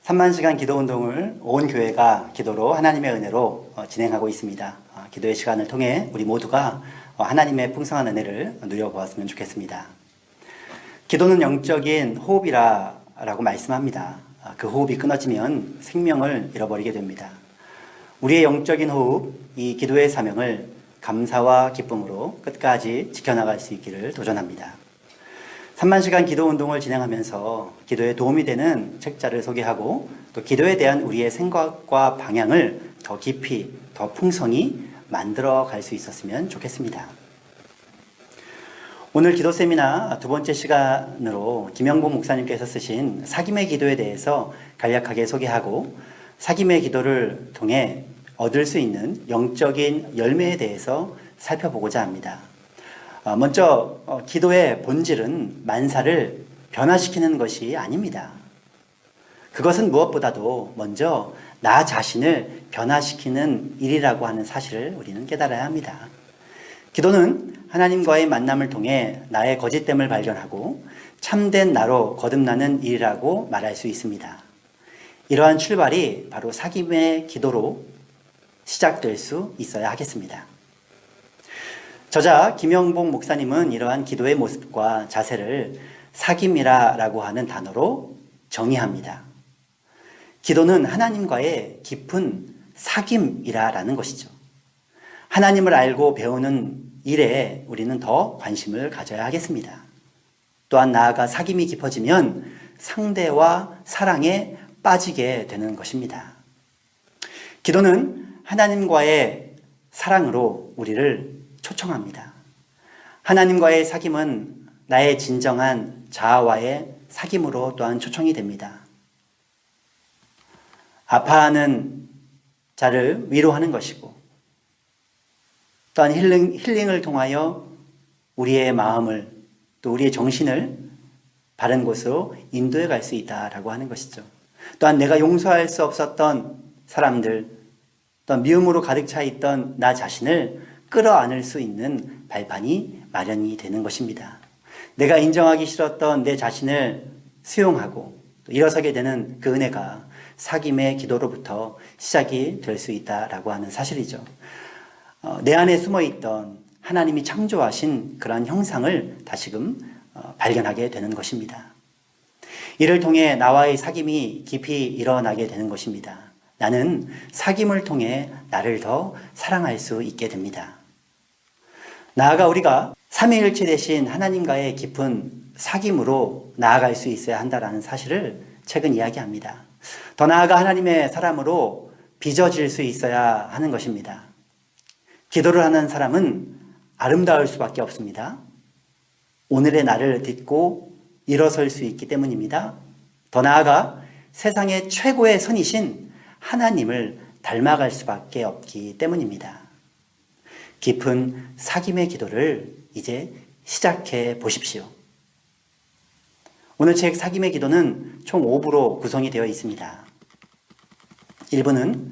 3만 시간 기도 운동을 온 교회가 기도로 하나님의 은혜로 진행하고 있습니다. 기도의 시간을 통해 우리 모두가 하나님의 풍성한 은혜를 누려보았으면 좋겠습니다. 기도는 영적인 호흡이라고 말씀합니다. 그 호흡이 끊어지면 생명을 잃어버리게 됩니다. 우리의 영적인 호흡, 이 기도의 사명을 감사와 기쁨으로 끝까지 지켜나갈 수 있기를 도전합니다. 3만 시간 기도 운동을 진행하면서 기도에 도움이 되는 책자를 소개하고 또 기도에 대한 우리의 생각과 방향을 더 깊이, 더 풍성히 만들어 갈 수 있었으면 좋겠습니다. 오늘 기도 세미나 두 번째 시간으로 김영복 목사님께서 쓰신 사귐의 기도에 대해서 간략하게 소개하고 사귐의 기도를 통해 얻을 수 있는 영적인 열매에 대해서 살펴보고자 합니다. 먼저 기도의 본질은 만사를 변화시키는 것이 아닙니다. 그것은 무엇보다도 먼저 나 자신을 변화시키는 일이라고 하는 사실을 우리는 깨달아야 합니다. 기도는 하나님과의 만남을 통해 나의 거짓됨을 발견하고 참된 나로 거듭나는 일이라고 말할 수 있습니다. 이러한 출발이 바로 사귐의 기도로 시작될 수 있어야 하겠습니다. 저자 김영복 목사님은 이러한 기도의 모습과 자세를 사귐이라고 하는 단어로 정의합니다. 기도는 하나님과의 깊은 사귐이라는 것이죠. 하나님을 알고 배우는 일에 우리는 더 관심을 가져야 하겠습니다. 또한 나아가 사귐이 깊어지면 상대와 사랑에 빠지게 되는 것입니다. 기도는 하나님과의 사랑으로 우리를 초청합니다. 하나님과의 사귐은 나의 진정한 자아와의 사귐으로 또한 초청이 됩니다. 아파하는 자를 위로하는 것이고 또한 힐링을 통하여 우리의 마음을 또 우리의 정신을 바른 곳으로 인도해 갈 수 있다라고 하는 것이죠. 또한 내가 용서할 수 없었던 사람들, 또한 미움으로 가득 차 있던 나 자신을 끌어안을 수 있는 발판이 마련이 되는 것입니다. 내가 인정하기 싫었던 내 자신을 수용하고 또 일어서게 되는 그 은혜가 사귐의 기도로부터 시작이 될 수 있다라고 하는 사실이죠. 내 안에 숨어있던 하나님이 창조하신 그러한 형상을 다시금 발견하게 되는 것입니다. 이를 통해 나와의 사귐이 깊이 일어나게 되는 것입니다. 나는 사귐을 통해 나를 더 사랑할 수 있게 됩니다. 나아가 우리가 삼위일체 되신 하나님과의 깊은 사귐으로 나아갈 수 있어야 한다는 사실을 책은 이야기합니다. 더 나아가 하나님의 사람으로 빚어질 수 있어야 하는 것입니다. 기도를 하는 사람은 아름다울 수밖에 없습니다. 오늘의 나를 딛고 일어설 수 있기 때문입니다. 더 나아가 세상의 최고의 선이신 하나님을 닮아갈 수밖에 없기 때문입니다. 깊은 사귐의 기도를 이제 시작해 보십시오. 오늘 책 사귐의 기도는 총 5부로 구성이 되어 있습니다. 1부는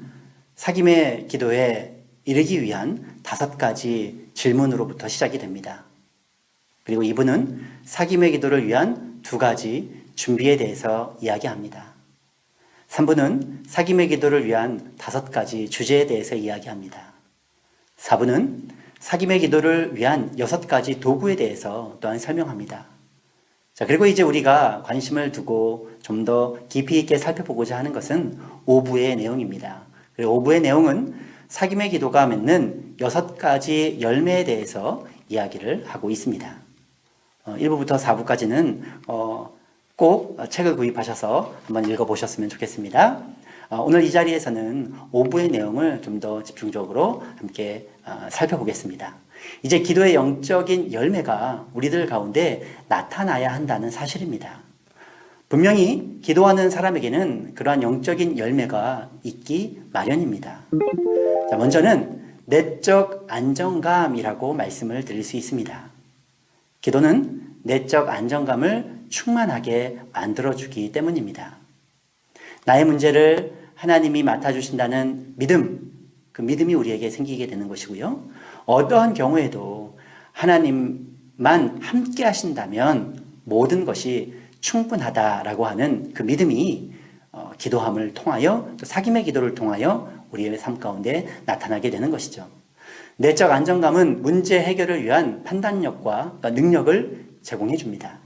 사귐의 기도에 이르기 위한 5가지 질문으로부터 시작이 됩니다. 그리고 2부는 사귐의 기도를 위한 2가지 준비에 대해서 이야기합니다. 3부는 사귐의 기도를 위한 5가지 주제에 대해서 이야기합니다. 4부는 사귐의 기도를 위한 6가지 도구에 대해서 또한 설명합니다. 자, 그리고 이제 우리가 관심을 두고 좀 더 깊이 있게 살펴보고자 하는 것은 5부의 내용입니다. 그리고 5부의 내용은 사귐의 기도가 맺는 6가지 열매에 대해서 이야기를 하고 있습니다. 1부부터 4부까지는 꼭 책을 구입하셔서 한번 읽어보셨으면 좋겠습니다. 오늘 이 자리에서는 5부의 내용을 좀 더 집중적으로 함께 살펴보겠습니다. 이제 기도의 영적인 열매가 우리들 가운데 나타나야 한다는 사실입니다. 분명히 기도하는 사람에게는 그러한 영적인 열매가 있기 마련입니다. 자, 먼저는 내적 안정감이라고 말씀을 드릴 수 있습니다. 기도는 내적 안정감을 충만하게 만들어주기 때문입니다. 나의 문제를 하나님이 맡아주신다는 믿음, 그 믿음이 우리에게 생기게 되는 것이고요. 어떠한 경우에도 하나님만 함께 하신다면 모든 것이 충분하다라고 하는 그 믿음이 기도함을 통하여 또 사귐의 기도를 통하여 우리의 삶 가운데 나타나게 되는 것이죠. 내적 안정감은 문제 해결을 위한 판단력과 능력을 제공해 줍니다.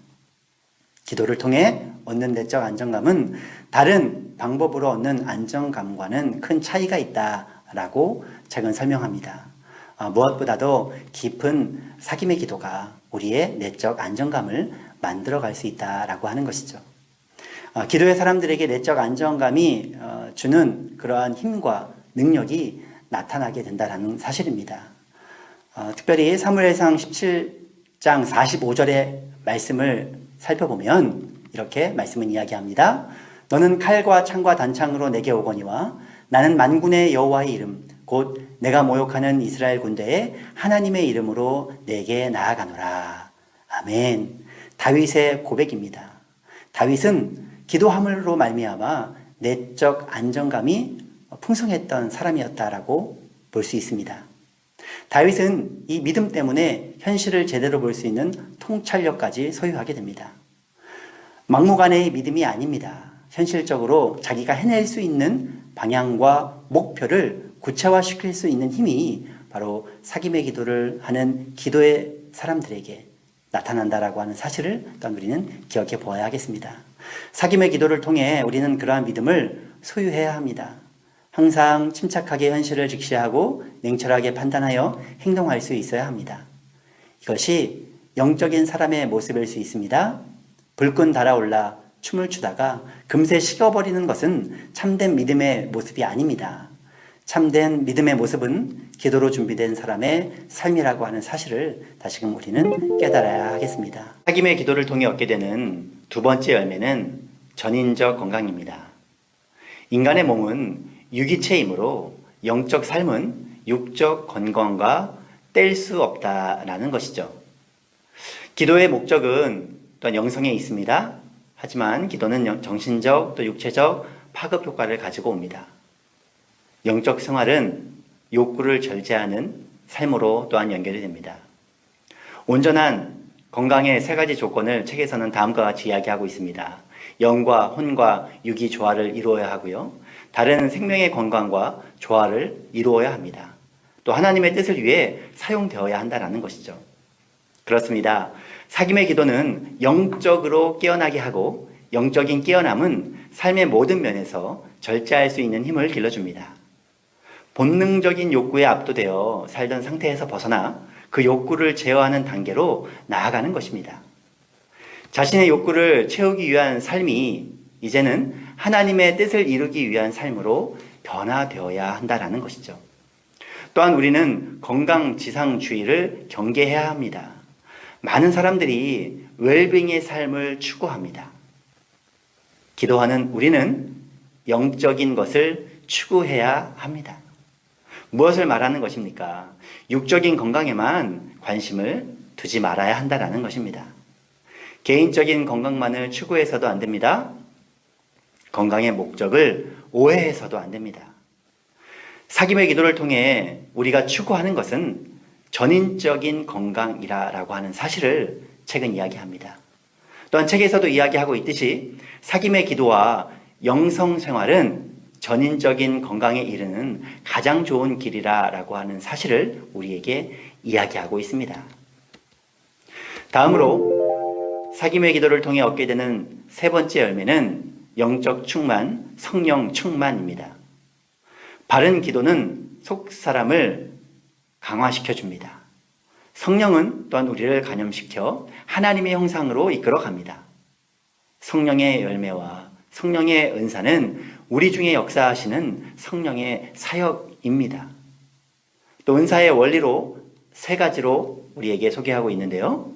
기도를 통해 얻는 내적 안정감은 다른 방법으로 얻는 안정감과는 큰 차이가 있다라고 책은 설명합니다. 무엇보다도 깊은 사귐의 기도가 우리의 내적 안정감을 만들어갈 수 있다라고 하는 것이죠. 기도의 사람들에게 내적 안정감이 주는 그러한 힘과 능력이 나타나게 된다는 사실입니다. 특별히 사무엘상 17장 45절의 말씀을 살펴보면 이렇게 말씀은 이야기합니다. 너는 칼과 창과 단창으로 내게 오거니와 나는 만군의 여호와의 이름 곧 내가 모욕하는 이스라엘 군대의 하나님의 이름으로 내게 나아가노라. 아멘. 다윗의 고백입니다. 다윗은 기도함으로 말미암아 내적 안정감이 풍성했던 사람이었다라고 볼 수 있습니다. 다윗은 이 믿음 때문에 현실을 제대로 볼 수 있는 통찰력까지 소유하게 됩니다. 막무가내의 믿음이 아닙니다. 현실적으로 자기가 해낼 수 있는 방향과 목표를 구체화시킬 수 있는 힘이 바로 사귐의 기도를 하는 기도의 사람들에게 나타난다라고 하는 사실을 일단 우리는 기억해 보아야 하겠습니다. 사귐의 기도를 통해 우리는 그러한 믿음을 소유해야 합니다. 항상 침착하게 현실을 직시하고 냉철하게 판단하여 행동할 수 있어야 합니다. 이것이 영적인 사람의 모습일 수 있습니다. 불끈 달아올라 춤을 추다가 금세 식어버리는 것은 참된 믿음의 모습이 아닙니다. 참된 믿음의 모습은 기도로 준비된 사람의 삶이라고 하는 사실을 다시금 우리는 깨달아야 하겠습니다. 사귐의 기도를 통해 얻게 되는 두 번째 열매는 전인적 건강입니다. 인간의 몸은 유기체이므로 영적 삶은 육적 건강과 뗄 수 없다라는 것이죠. 기도의 목적은 또한 영성에 있습니다. 하지만 기도는 정신적 또 육체적 파급 효과를 가지고 옵니다. 영적 생활은 욕구를 절제하는 삶으로 또한 연결이 됩니다. 온전한 건강의 세 가지 조건을 책에서는 다음과 같이 이야기하고 있습니다. 영과 혼과 육이 조화를 이루어야 하고요. 다른 생명의 건강과 조화를 이루어야 합니다. 또 하나님의 뜻을 위해 사용되어야 한다는 것이죠. 그렇습니다. 사귐의 기도는 영적으로 깨어나게 하고 영적인 깨어남은 삶의 모든 면에서 절제할 수 있는 힘을 길러줍니다. 본능적인 욕구에 압도되어 살던 상태에서 벗어나 그 욕구를 제어하는 단계로 나아가는 것입니다. 자신의 욕구를 채우기 위한 삶이 이제는 하나님의 뜻을 이루기 위한 삶으로 변화되어야 한다는 것이죠. 또한 우리는 건강지상주의를 경계해야 합니다. 많은 사람들이 웰빙의 삶을 추구합니다. 기도하는 우리는 영적인 것을 추구해야 합니다. 무엇을 말하는 것입니까? 육적인 건강에만 관심을 두지 말아야 한다는 것입니다. 개인적인 건강만을 추구해서도 안 됩니다. 건강의 목적을 오해해서도 안 됩니다. 사귐의 기도를 통해 우리가 추구하는 것은 전인적인 건강이라고 하는 사실을 책은 이야기합니다. 또한 책에서도 이야기하고 있듯이 사귐의 기도와 영성 생활은 전인적인 건강에 이르는 가장 좋은 길이라고 하는 사실을 우리에게 이야기하고 있습니다. 다음으로 사귐의 기도를 통해 얻게 되는 세 번째 열매는 영적 충만, 성령 충만입니다. 바른 기도는 속 사람을 강화시켜 줍니다. 성령은 또한 우리를 감염시켜 하나님의 형상으로 이끌어 갑니다. 성령의 열매와 성령의 은사는 우리 중에 역사하시는 성령의 사역입니다. 또 은사의 원리로 세 가지로 우리에게 소개하고 있는데요.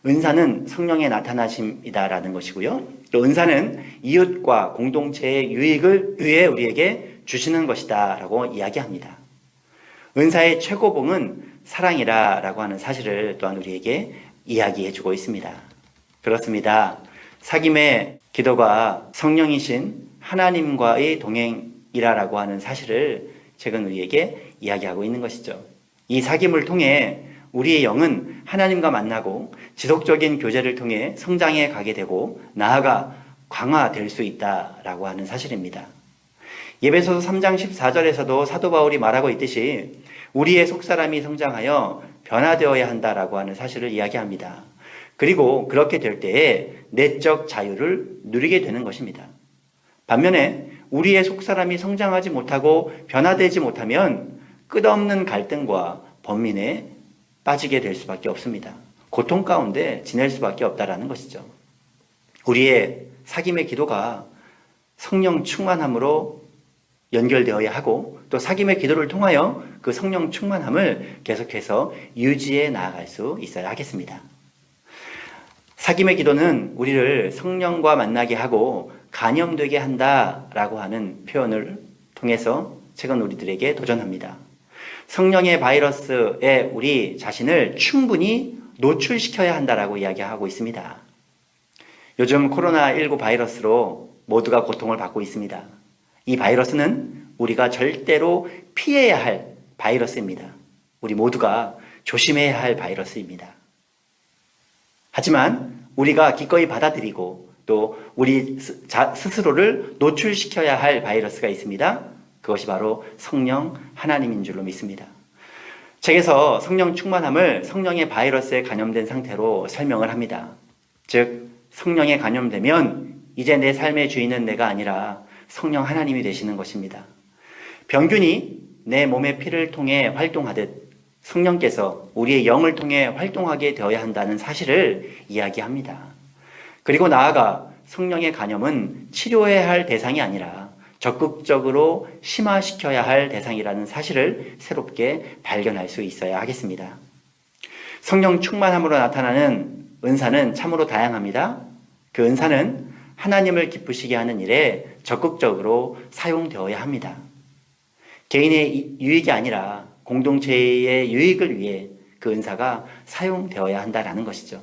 은사는 성령의 나타나심이다라는 것이고요. 또 은사는 이웃과 공동체의 유익을 위해 우리에게 주시는 것이다라고 이야기합니다. 은사의 최고봉은 사랑이라고 하는 사실을 또한 우리에게 이야기해주고 있습니다. 그렇습니다. 사귐의 기도가 성령이신 하나님과의 동행이라고 하는 사실을 책은 우리에게 이야기하고 있는 것이죠. 이 사귐을 통해 우리의 영은 하나님과 만나고 지속적인 교제를 통해 성장해 가게 되고 나아가 강화될 수 있다라고 하는 사실입니다. 에베소서 3장 14절에서도 사도 바울이 말하고 있듯이 우리의 속사람이 성장하여 변화되어야 한다라고 하는 사실을 이야기합니다. 그리고 그렇게 될 때에 내적 자유를 누리게 되는 것입니다. 반면에 우리의 속사람이 성장하지 못하고 변화되지 못하면 끝없는 갈등과 번민에 빠지게 될 수밖에 없습니다. 고통 가운데 지낼 수밖에 없다라는 것이죠. 우리의 사귐의 기도가 성령 충만함으로 연결되어야 하고 또 사귐의 기도를 통하여 그 성령 충만함을 계속해서 유지해 나아갈 수 있어야 하겠습니다. 사귐의 기도는 우리를 성령과 만나게 하고 간염되게 한다라고 하는 표현을 통해서 최근 우리들에게 도전합니다. 성령의 바이러스에 우리 자신을 충분히 노출시켜야 한다라고 이야기하고 있습니다. 요즘 코로나19 바이러스로 모두가 고통을 받고 있습니다. 이 바이러스는 우리가 절대로 피해야 할 바이러스입니다. 우리 모두가 조심해야 할 바이러스입니다. 하지만 우리가 기꺼이 받아들이고 또 우리 스스로를 노출시켜야 할 바이러스가 있습니다. 그것이 바로 성령 하나님인 줄로 믿습니다. 책에서 성령 충만함을 성령의 바이러스에 감염된 상태로 설명을 합니다. 즉 성령에 감염되면 이제 내 삶의 주인은 내가 아니라 성령 하나님이 되시는 것입니다. 병균이 내 몸의 피를 통해 활동하듯 성령께서 우리의 영을 통해 활동하게 되어야 한다는 사실을 이야기합니다. 그리고 나아가 성령의 간염은 치료해야 할 대상이 아니라 적극적으로 심화시켜야 할 대상이라는 사실을 새롭게 발견할 수 있어야 하겠습니다. 성령 충만함으로 나타나는 은사는 참으로 다양합니다. 그 은사는 하나님을 기쁘시게 하는 일에 적극적으로 사용되어야 합니다. 개인의 유익이 아니라 공동체의 유익을 위해 그 은사가 사용되어야 한다라는 것이죠.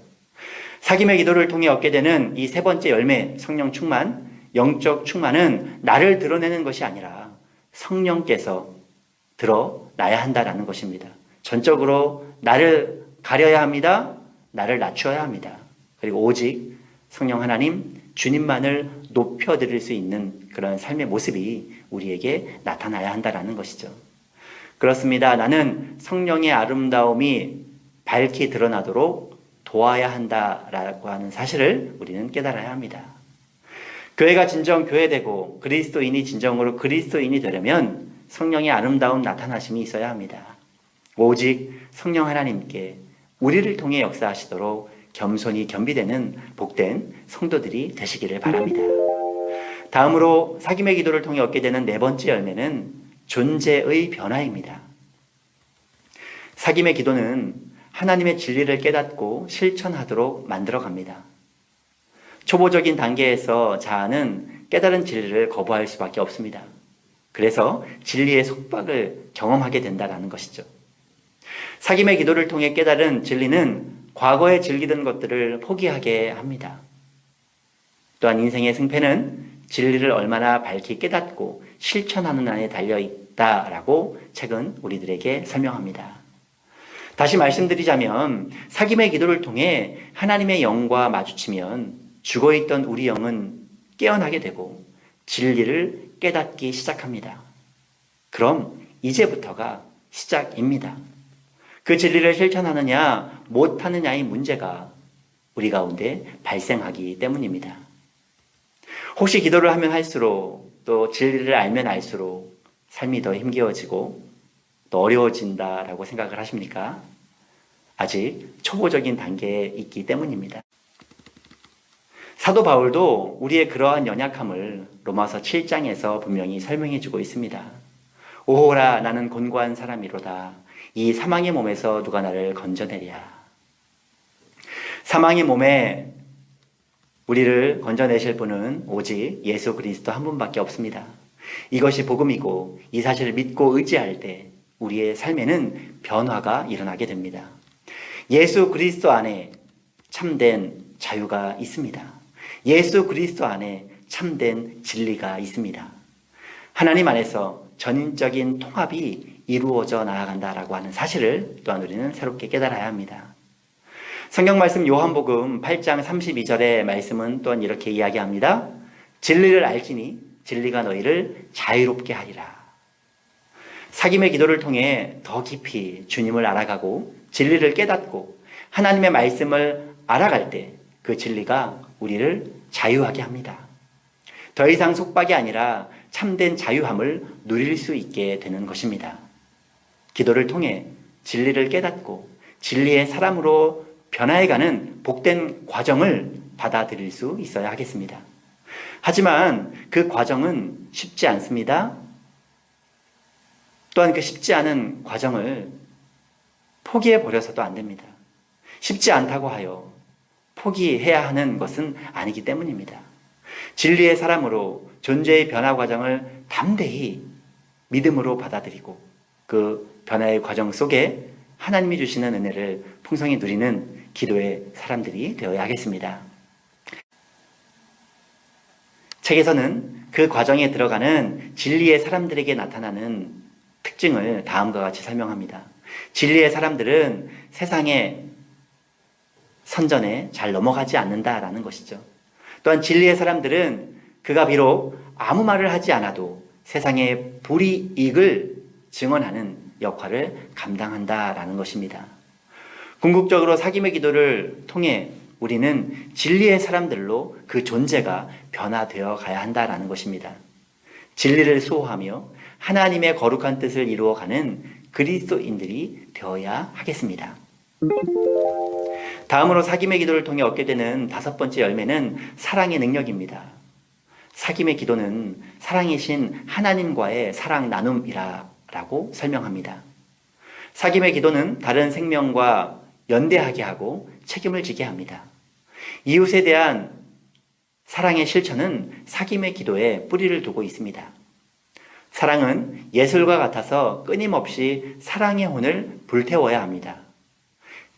사귐의 기도를 통해 얻게 되는 이 세 번째 열매, 성령 충만, 영적 충만은 나를 드러내는 것이 아니라 성령께서 드러나야 한다라는 것입니다. 전적으로 나를 가려야 합니다. 나를 낮추어야 합니다. 그리고 오직 성령 하나님, 주님만을 높여드릴 수 있는 그런 삶의 모습이 우리에게 나타나야 한다라는 것이죠. 그렇습니다. 나는 성령의 아름다움이 밝히 드러나도록 도와야 한다라고 하는 사실을 우리는 깨달아야 합니다. 교회가 진정 교회되고 그리스도인이 진정으로 그리스도인이 되려면 성령의 아름다운 나타나심이 있어야 합니다. 오직 성령 하나님께 우리를 통해 역사하시도록 겸손히 겸비되는 복된 성도들이 되시기를 바랍니다. 다음으로 사귐의 기도를 통해 얻게 되는 네 번째 열매는 존재의 변화입니다. 사귐의 기도는 하나님의 진리를 깨닫고 실천하도록 만들어갑니다. 초보적인 단계에서 자아는 깨달은 진리를 거부할 수밖에 없습니다. 그래서 진리의 속박을 경험하게 된다는 것이죠. 사귐의 기도를 통해 깨달은 진리는 과거에 즐기던 것들을 포기하게 합니다. 또한 인생의 승패는 진리를 얼마나 밝히 깨닫고 실천하는 안에 달려있다라고 책은 우리들에게 설명합니다. 다시 말씀드리자면 사귐의 기도를 통해 하나님의 영과 마주치면 죽어있던 우리 영은 깨어나게 되고 진리를 깨닫기 시작합니다. 그럼 이제부터가 시작입니다. 그 진리를 실천하느냐 못하느냐의 문제가 우리 가운데 발생하기 때문입니다. 혹시 기도를 하면 할수록 또 진리를 알면 알수록 삶이 더 힘겨워지고 또 어려워진다라고 생각을 하십니까? 아직 초보적인 단계에 있기 때문입니다. 사도 바울도 우리의 그러한 연약함을 로마서 7장에서 분명히 설명해 주고 있습니다. 오호라 나는 곤고한 사람이로다. 이 사망의 몸에서 누가 나를 건져내랴. 사망의 몸에 우리를 건져내실 분은 오직 예수 그리스도 한 분밖에 없습니다. 이것이 복음이고 이 사실을 믿고 의지할 때 우리의 삶에는 변화가 일어나게 됩니다. 예수 그리스도 안에 참된 자유가 있습니다. 예수 그리스도 안에 참된 진리가 있습니다. 하나님 안에서 전인적인 통합이 이루어져 나아간다라고 하는 사실을 또한 우리는 새롭게 깨달아야 합니다. 성경 말씀 요한복음 8장 32절의 말씀은 또한 이렇게 이야기합니다. 진리를 알지니 진리가 너희를 자유롭게 하리라. 사김의 기도를 통해 더 깊이 주님을 알아가고 진리를 깨닫고 하나님의 말씀을 알아갈 때 그 진리가 우리를 자유하게 합니다. 더 이상 속박이 아니라 참된 자유함을 누릴 수 있게 되는 것입니다. 기도를 통해 진리를 깨닫고 진리의 사람으로 변화해가는 복된 과정을 받아들일 수 있어야 하겠습니다. 하지만 그 과정은 쉽지 않습니다. 또한 그 쉽지 않은 과정을 포기해버려서도 안 됩니다. 쉽지 않다고 하여 포기해야 하는 것은 아니기 때문입니다. 진리의 사람으로 존재의 변화 과정을 담대히 믿음으로 받아들이고 그 변화의 과정 속에 하나님이 주시는 은혜를 풍성히 누리는 기도의 사람들이 되어야 하겠습니다. 책에서는 그 과정에 들어가는 진리의 사람들에게 나타나는 특징을 다음과 같이 설명합니다. 진리의 사람들은 세상의 선전에 잘 넘어가지 않는다라는 것이죠. 또한 진리의 사람들은 그가 비록 아무 말을 하지 않아도 세상의 불이익을 증언하는 역할을 감당한다라는 것입니다. 궁극적으로 사김의 기도를 통해 우리는 진리의 사람들로 그 존재가 변화되어 가야 한다라는 것입니다. 진리를 수호하며 하나님의 거룩한 뜻을 이루어가는 그리스도인들이 되어야 하겠습니다. 다음으로 사김의 기도를 통해 얻게 되는 5번째 열매는 사랑의 능력입니다. 사김의 기도는 사랑이신 하나님과의 사랑 나눔이라고 설명합니다. 사김의 기도는 다른 생명과 연대하게 하고 책임을 지게 합니다. 이웃에 대한 사랑의 실천은 사김의 기도에 뿌리를 두고 있습니다. 사랑은 예술과 같아서 끊임없이 사랑의 혼을 불태워야 합니다.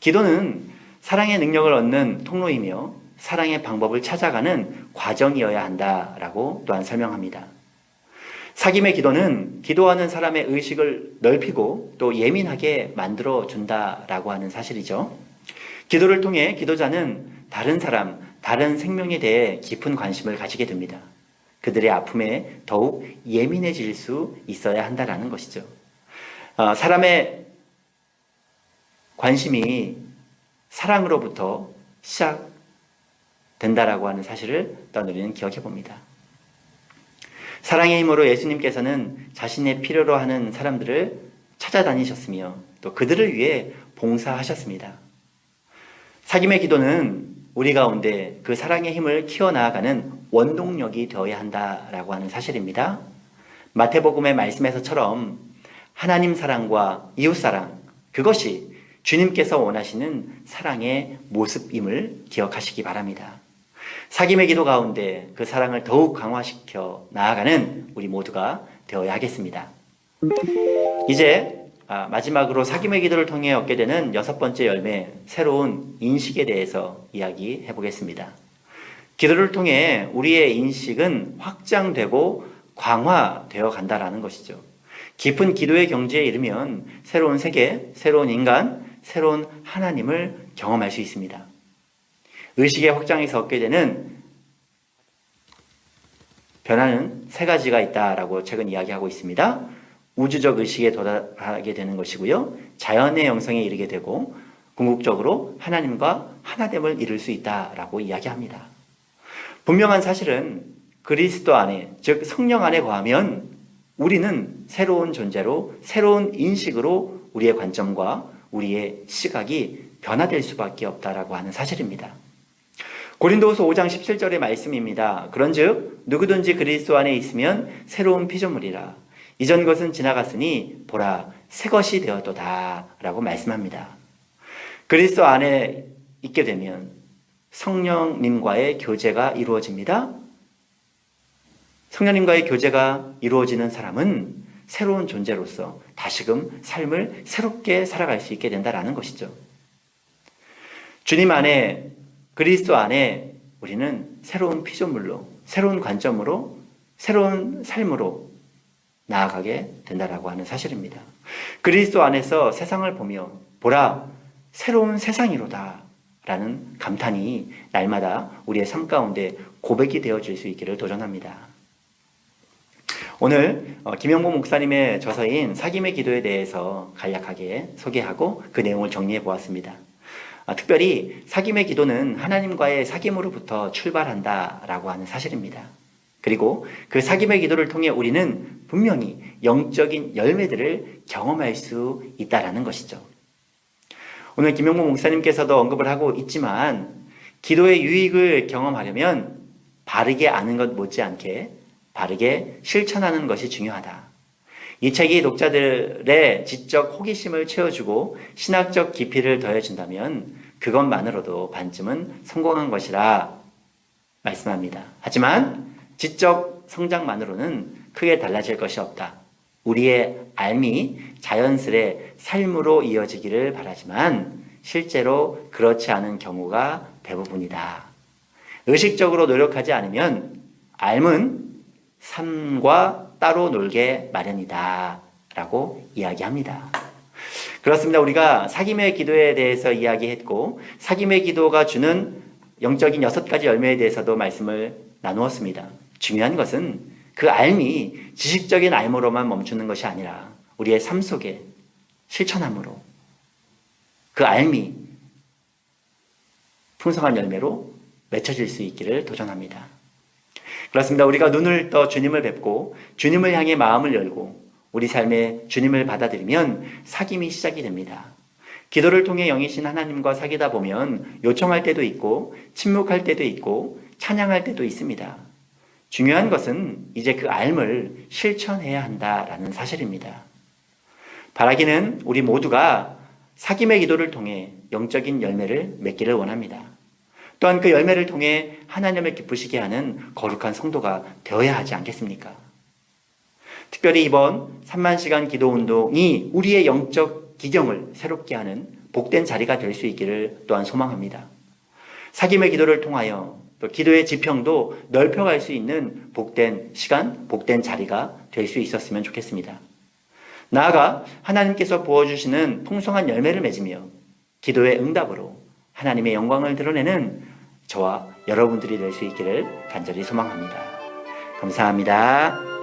기도는 사랑의 능력을 얻는 통로이며 사랑의 방법을 찾아가는 과정이어야 한다라고 또한 설명합니다. 사김의 기도는 기도하는 사람의 의식을 넓히고 또 예민하게 만들어 준다라고 하는 사실이죠. 기도를 통해 기도자는 다른 사람, 다른 생명에 대해 깊은 관심을 가지게 됩니다. 그들의 아픔에 더욱 예민해질 수 있어야 한다라는 것이죠. 사람의 관심이 사랑으로부터 시작된다라고 하는 사실을 또한 우리는 기억해 봅니다. 사랑의 힘으로 예수님께서는 자신의 필요로 하는 사람들을 찾아다니셨으며 또 그들을 위해 봉사하셨습니다. 사김의 기도는 우리 가운데 그 사랑의 힘을 키워나가는 원동력이 되어야 한다라고 하는 사실입니다. 마태복음의 말씀에서처럼 하나님 사랑과 이웃 사랑, 그것이 주님께서 원하시는 사랑의 모습임을 기억하시기 바랍니다. 사김의 기도 가운데 그 사랑을 더욱 강화시켜 나아가는 우리 모두가 되어야 하겠습니다. 이제 마지막으로 사김의 기도를 통해 얻게 되는 6번째 열매, 새로운 인식에 대해서 이야기해 보겠습니다. 기도를 통해 우리의 인식은 확장되고 강화되어 간다라는 것이죠. 깊은 기도의 경지에 이르면 새로운 세계, 새로운 인간, 새로운 하나님을 경험할 수 있습니다. 의식의 확장에서 얻게 되는 변화는 3가지가 있다라고 책은 이야기하고 있습니다. 우주적 의식에 도달하게 되는 것이고요. 자연의 영성에 이르게 되고 궁극적으로 하나님과 하나됨을 이룰 수 있다라고 이야기합니다. 분명한 사실은 그리스도 안에, 즉 성령 안에 거하면 우리는 새로운 존재로 새로운 인식으로 우리의 관점과 우리의 시각이 변화될 수밖에 없다라고 하는 사실입니다. 고린도후서 5장 17절의 말씀입니다. 그런즉 누구든지 그리스도 안에 있으면 새로운 피조물이라. 이전 것은 지나갔으니 보라 새 것이 되었도다 라고 말씀합니다. 그리스도 안에 있게 되면 성령님과의 교제가 이루어집니다. 성령님과의 교제가 이루어지는 사람은 새로운 존재로서 다시금 삶을 새롭게 살아갈 수 있게 된다는 것이죠. 주님 안에, 그리스도 안에 우리는 새로운 피조물로, 새로운 관점으로, 새로운 삶으로 나아가게 된다라고 하는 사실입니다. 그리스도 안에서 세상을 보며 보라 새로운 세상이로다 라는 감탄이 날마다 우리의 삶 가운데 고백이 되어질 수 있기를 도전합니다. 오늘 김영복 목사님의 저서인 사귐의 기도에 대해서 간략하게 소개하고 그 내용을 정리해 보았습니다. 특별히 사귐의 기도는 하나님과의 사귐으로부터 출발한다라고 하는 사실입니다. 그리고 그 사귐의 기도를 통해 우리는 분명히 영적인 열매들을 경험할 수 있다라는 것이죠. 오늘 김영복 목사님께서도 언급을 하고 있지만 기도의 유익을 경험하려면 바르게 아는 것 못지않게 바르게 실천하는 것이 중요하다. 이 책이 독자들의 지적 호기심을 채워주고 신학적 깊이를 더해준다면 그것만으로도 반쯤은 성공한 것이라 말씀합니다. 하지만 지적 성장만으로는 크게 달라질 것이 없다. 우리의 삶이 자연스레 삶으로 이어지기를 바라지만 실제로 그렇지 않은 경우가 대부분이다. 의식적으로 노력하지 않으면 삶은 삶과 따로 놀게 마련이다 라고 이야기합니다. 그렇습니다. 우리가 사귐의 기도에 대해서 이야기했고 사귐의 기도가 주는 영적인 6가지 열매에 대해서도 말씀을 나누었습니다. 중요한 것은 그 삶이 지식적인 삶으로만 멈추는 것이 아니라 우리의 삶 속에 실천함으로 그 삶이 풍성한 열매로 맺혀질 수 있기를 도전합니다. 그렇습니다. 우리가 눈을 떠 주님을 뵙고 주님을 향해 마음을 열고 우리 삶에 주님을 받아들이면 사귐이 시작이 됩니다. 기도를 통해 영이신 하나님과 사귀다 보면 요청할 때도 있고 침묵할 때도 있고 찬양할 때도 있습니다. 중요한 것은 이제 그 삶을 실천해야 한다라는 사실입니다. 바라기는 우리 모두가 사귐의 기도를 통해 영적인 열매를 맺기를 원합니다. 또한 그 열매를 통해 하나님을 기쁘시게 하는 거룩한 성도가 되어야 하지 않겠습니까? 특별히 이번 3만 시간 기도 운동이 우리의 영적 기경을 새롭게 하는 복된 자리가 될 수 있기를 또한 소망합니다. 사귐의 기도를 통하여 또 기도의 지평도 넓혀갈 수 있는 복된 시간, 복된 자리가 될 수 있었으면 좋겠습니다. 나아가 하나님께서 부어주시는 풍성한 열매를 맺으며 기도의 응답으로 하나님의 영광을 드러내는 저와 여러분들이 될 수 있기를 간절히 소망합니다. 감사합니다.